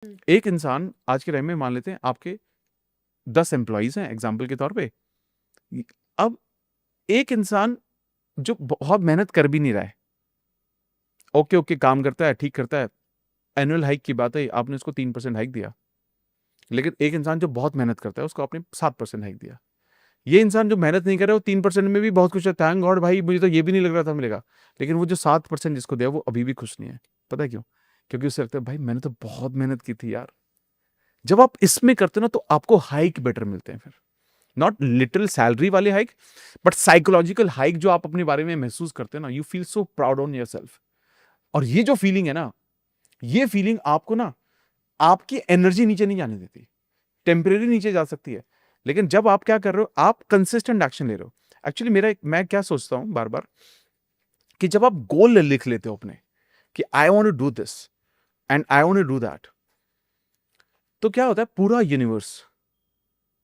हुँ। एक इंसान आज के टाइम में मान लेते हैं आपके 10 एम्प्लॉइज़ हैं एग्ज़ाम्पल के तौर पे। इ अब एक इंसान जो बहुत मेहनत कर भी नहीं रहा है, ओके, काम करता है, ठीक करता है, एनुअल हाइक की बात है, आपने उसको 3% हाइक दिया। लेकिन एक इंसान जो बहुत मेहनत करता है, उसको आपने 7% हाइक दिया। ये इंसान जो मेहनत नहीं कर रहा है, वो 3% में भी बहुत खुश है, थैंक गॉड भाई मुझे तो ये भी नहीं लग रहा था मिलेगा। लेकिन वो जो 7% जिसको दिया, वो अभी भी खुश नहीं है। पता है क्यों? क्योंकि उसे लगता है भाई मैंने तो बहुत मेहनत की थी यार। जब आप इसमें करते हो ना तो आपको हाइक बेटर मिलते हैं फिर। नॉट लिटिल सैलरी वाले हाइक, बट साइकोलॉजिकल हाइक जो आप अपने बारे में महसूस करते हैं ना, you feel so proud on yourself. और ये जो फीलिंग है ना, ये फीलिंग आपको ना आपकी एनर्जी नीचे नहीं जाने देती। टेम्परेरी नीचे जा सकती है, लेकिन जब आप क्या कर रहे हो, आप कंसिस्टेंट एक्शन ले रहे हो। एक्चुअली मैं क्या सोचता हूं बार बार कि जब आप गोल लिख लेते हो अपने कि I want to do this and I want to do that, तो क्या होता है पूरा यूनिवर्स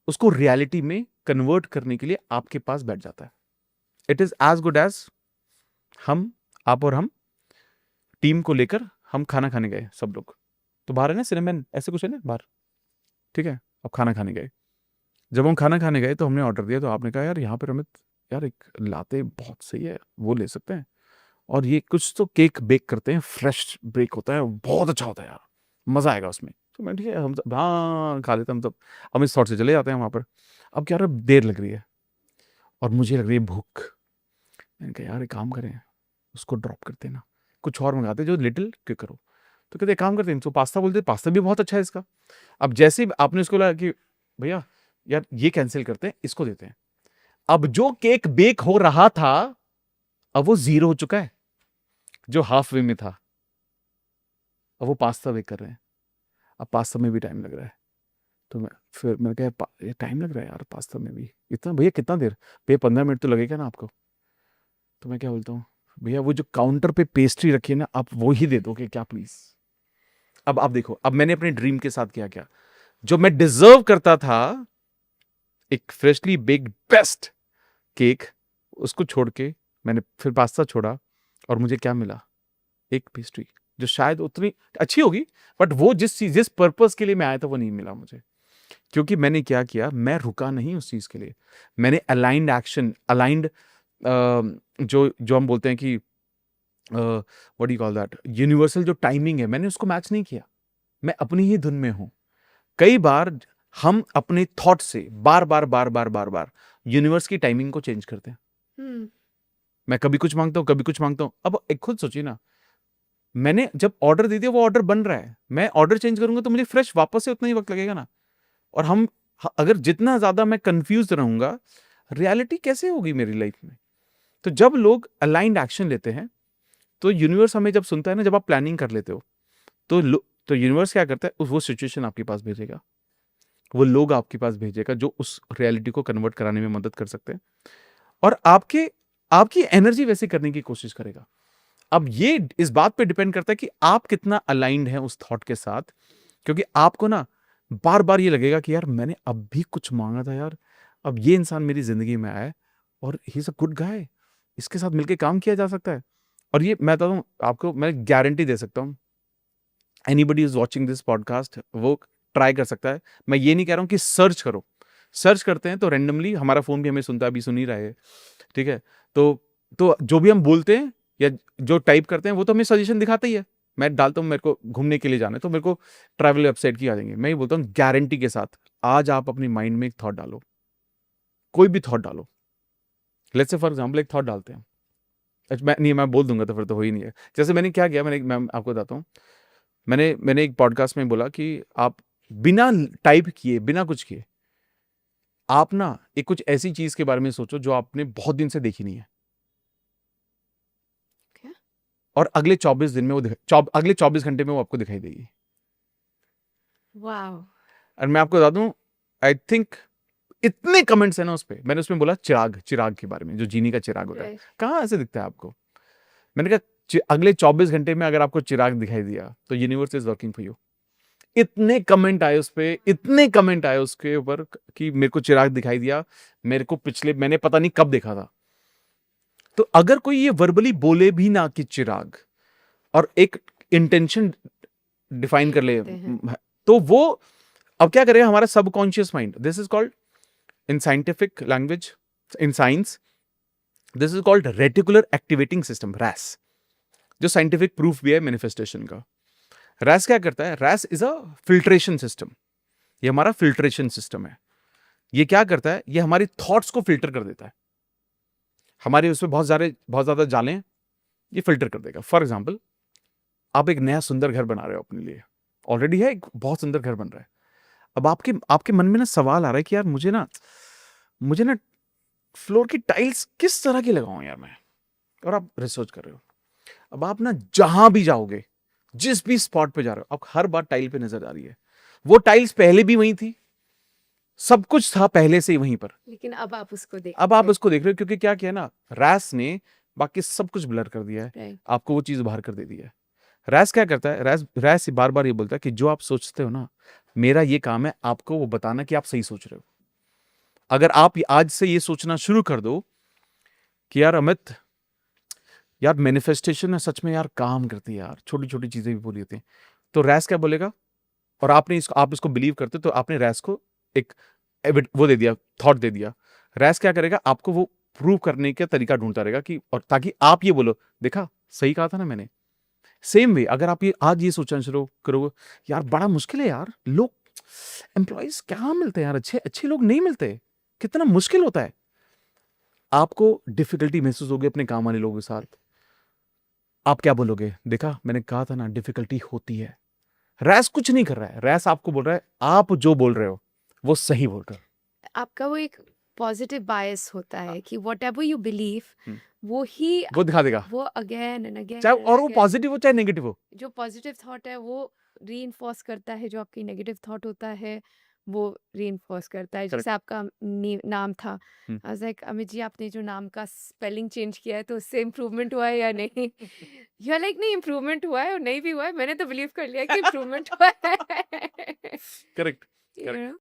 उसको रियलिटी में कन्वर्ट करने के लिए आपके पास बैठ जाता है। It is as good as हम आप और हम टीम को लेकर हम खाना खाने गए सब लोग। तो बाहर है ना सिनेमैन, ऐसे कुछ है ना बाहर, ठीक है। अब खाना खाने गए, जब हम खाना खाने गए तो हमने ऑर्डर दिया, तो आपने कहा यार यहाँ पे रमित, यार एक लाते बहुत सही है, वो ले सकते हैं। और ये कुछ तो केक बेक करते हैं, फ्रेश बेक होता है, बहुत अच्छा होता है यार, मजा आएगा उसमें। तो मैं ठीक है, हम सब हाँ खा लेते हैं हम सब। हम इस थॉट से चले जाते हैं वहां पर। अब क्या रहा, देर लग रही है और मुझे लग रही है भूख। मैंने कहा यार एक काम करें, उसको ड्रॉप करते हैं ना, कुछ और मंगाते जो लिटिल क्यों करो। तो कहते एक काम करते हैं, तो पास्ता बोलते, पास्ता भी बहुत अच्छा है इसका। अब जैसे ही आपने उसको लगा कि भैया यार ये कैंसिल करते हैं, इसको देते हैं। अब जो केक बेक हो रहा था, अब वो 0 हो चुका है, जो हाफ वे में था। अब वो पास्ता बेक कर रहे हैं। अब पास्ता में भी टाइम लग रहा है। तो फिर मैंने कहा ये टाइम लग रहा है यार पास्ता में भी इतना, भैया कितना देर? भैया 15 मिनट तो लगेगा ना आपको। तो मैं क्या बोलता हूँ, भैया वो जो काउंटर पे पेस्ट्री रखी है ना, आप वो ही दे दोगे क्या प्लीज? अब आप देखो, अब मैंने अपने ड्रीम के साथ किया क्या, जो मैं डिजर्व करता था, एक फ्रेशली बेक्ड बेस्ट केक, उसको छोड़ के मैंने फिर पास्ता छोड़ा। और मुझे क्या मिला? एक पेस्ट्री जो शायद उतनी अच्छी होगी, बट वो जिस पर्पस के लिए मैं आया था वो नहीं मिला मुझे। क्योंकि मैंने क्या किया, मैं रुका नहीं उस चीज के लिए। मैंने अलाइंड एक्शन, अलाइंड जो जो हम बोलते हैं कि what do call that, universal जो टाइमिंग है, मैंने उसको मैच नहीं किया। मैं अपनी ही धुन में हूं। कई बार हम अपने थॉट से बार बार यूनिवर्स की टाइमिंग को चेंज करते हैं। हुँ। मैं कभी कुछ मांगता हूं, कभी कुछ मांगता हूं। अब एक खुद सोचिए ना, मैंने जब ऑर्डर दे दिया, वो ऑर्डर बन रहा है, मैं ऑर्डर चेंज करूंगा तो मुझे फ्रेश वापस से उतना ही वक्त लगेगा ना। और अगर जितना ज्यादा मैं कंफ्यूज रहूंगा, रियलिटी कैसे होगी मेरी लाइफ में? तो जब लोग अलाइंड एक्शन लेते हैं, तो यूनिवर्स हमें जब सुनता है ना, जब आप प्लानिंग कर लेते हो, तो यूनिवर्स क्या करता है, वो सिचुएशन आपके पास भेजेगा, वो लोग आपके पास भेजेगा जो उस रियलिटी को कन्वर्ट कराने में मदद कर सकते हैं। और आपकी एनर्जी वैसे करने की कोशिश करेगा। अब ये इस बात पे डिपेंड करता है कि आप कितना अलाइंड हैं उस थॉट के साथ। क्योंकि आपको ना बार बार ये लगेगा कि यार मैंने अब भी कुछ मांगा था यार, अब ये इंसान मेरी जिंदगी में आया है और he is a good guy, इसके साथ मिलके काम किया जा सकता है। और ये मैं बताऊं आपको, मैं गारंटी दे सकता हूं, anybody is watching this podcast वो ट्राई कर सकता है। मैं ये नहीं कह रहा हूं कि सर्च करो, सर्च करते हैं तो रैंडमली हमारा फोन भी हमें सुनता है, अभी सुन ही रहा है, ठीक है। तो जो भी हम बोलते हैं या जो टाइप करते हैं, वो तो हमें सजेशन दिखाता ही है। मैं डालता हूँ मेरे को घूमने के लिए जाना है, तो मेरे को ट्रैवल वेबसाइट की आ जाएंगे। मैं ये बोलता हूँ गारंटी के साथ, आज आप अपनी माइंड में एक थॉट डालो, कोई भी थॉट डालो। लेट्स से फॉर एग्जाम्पल एक थॉट डालते हैं। मैं बोल दूंगा तो फिर तो हो ही नहीं है। जैसे मैंने क्या किया, मैं आपको बताता हूँ। मैंने एक पॉडकास्ट में बोला कि आप बिना टाइप किए, बिना कुछ किए, आप ना एक कुछ ऐसी चीज के बारे में सोचो जो आपने बहुत दिन से देखी नहीं है, क्या? और अगले 24 दिन में अगले 24 घंटे में वो आपको दिखाई देगी। वॉव! और मैं आपको बता दूं, आई थिंक इतने कमेंट्स हैं ना उस पे। मैंने उसमें बोला चिराग, चिराग के बारे में, जो जीनी का चिराग होता है, राइट। कहाँ ऐसे दिखता है आपको? मैंने कहा अगले 24 घंटे में अगर आपको चिराग दिखाई दिया तो universe is working for you. इतने कमेंट आए उस पे, इतने कमेंट आए उसके ऊपर कि मेरे को चिराग दिखाई दिया, मेरे को पिछले मैंने पता नहीं कब देखा था। तो अगर कोई ये वर्बली बोले भी ना कि चिराग, और एक इंटेंशन डिफाइन कर ले, देते हैं। तो वो अब क्या करेगा हमारा subconscious mind, this is called in scientific language, in science this is called reticular activating system, RAS, जो साइंटिफिक प्रूफ भी है मैनिफेस्टेशन का। रैस क्या करता है? रैस इज अ फिल्ट्रेशन सिस्टम, ये हमारा फिल्ट्रेशन सिस्टम है। ये क्या करता है? ये हमारी थॉट्स को फिल्टर कर देता है। हमारे उसमें बहुत ज्यादा जाले हैं, ये फिल्टर कर देगा। फॉर एग्जाम्पल, आप एक नया सुंदर घर बना रहे हो अपने लिए, ऑलरेडी है, एक बहुत सुंदर घर बन रहा है। अब आपके मन में ना सवाल आ रहा है कि यार मुझे ना फ्लोर की टाइल्स किस तरह की लगाऊं यार मैं, और आप रिसर्च कर रहे हो। अब आप ना जहां भी जाओगे, जिस भी स्पॉट पे जा रहे हो, आप हर बार टाइल पे नजर आ रही है। वो टाइल्स पहले भी वहीं थी, सब कुछ था पहले से ही वहीं पर, लेकिन अब आप उसको देख अब आप उसको देख रहे हो, क्योंकि क्या किया ना, रैस ने बाकी सब कुछ ब्लर कर दिया है, राइट। आपको वो चीज बाहर कर दे दी है। रैस क्या करता है? रैस बार बार ये बोलता है कि जो आप सोचते हो ना, मेरा ये काम है आपको वो बताना कि आप सही सोच रहे हो। अगर आप आज से ये सोचना शुरू कर दो कि यार अमित, यार मैनिफेस्टेशन है सच में यार काम करती है यार, छोटी छोटी चीजें भी बोली होती हैं, तो रैस क्या बोलेगा? और आप इसको बिलीव करते, तो आपने रैस को एक वो दे दिया, थॉट दे दिया। रैस क्या करेगा? आपको वो प्रूव करने का तरीका ढूंढता रहेगा कि, और ताकि आप ये बोलो, देखा सही कहा था ना मैंने। सेम वे अगर आप ये आज ये सोचना शुरू करोगे, यार बड़ा मुश्किल है यार, लोग एम्प्लॉइज क्या मिलते हैं यार, अच्छे अच्छे लोग नहीं मिलते, कितना मुश्किल होता है। आपको डिफिकल्टी महसूस होगी अपने काम वाले लोगों के साथ, आप क्या बोलोगे? देखा मैंने कहा था ना डिफिकल्टी होती है। रैस कुछ नहीं कर रहा है, रैस आपको बोल रहा है आप जो बोल रहे हो वो सही बोल रहे हो। आपका वो एक पॉजिटिव बायस होता है कि वट एवर यू बिलीव हम्म, वो ही वो दिखा देगा, वो अगेन एंड अगेन चाहे एंड और वो अगेन पॉजिटिव हो चाहे नेगेटिव हो। जो पॉजिटिव थॉट है वो रीइंफोर्स करता है, जो आपकी नेगेटिव थॉट होता है वो रीइंफोर्स करता है। करेक्ट। जैसे आपका नाम था, I was like Amit ji आपने जो नाम का स्पेलिंग चेंज किया है तो उससे इम्प्रूवमेंट हुआ है या नहीं? यू आर लाइक नहीं इम्प्रूवमेंट हुआ है और नहीं भी हुआ है, मैंने तो बिलीव कर लिया कि इम्प्रूवमेंट हुआ है। करेक्ट। You know?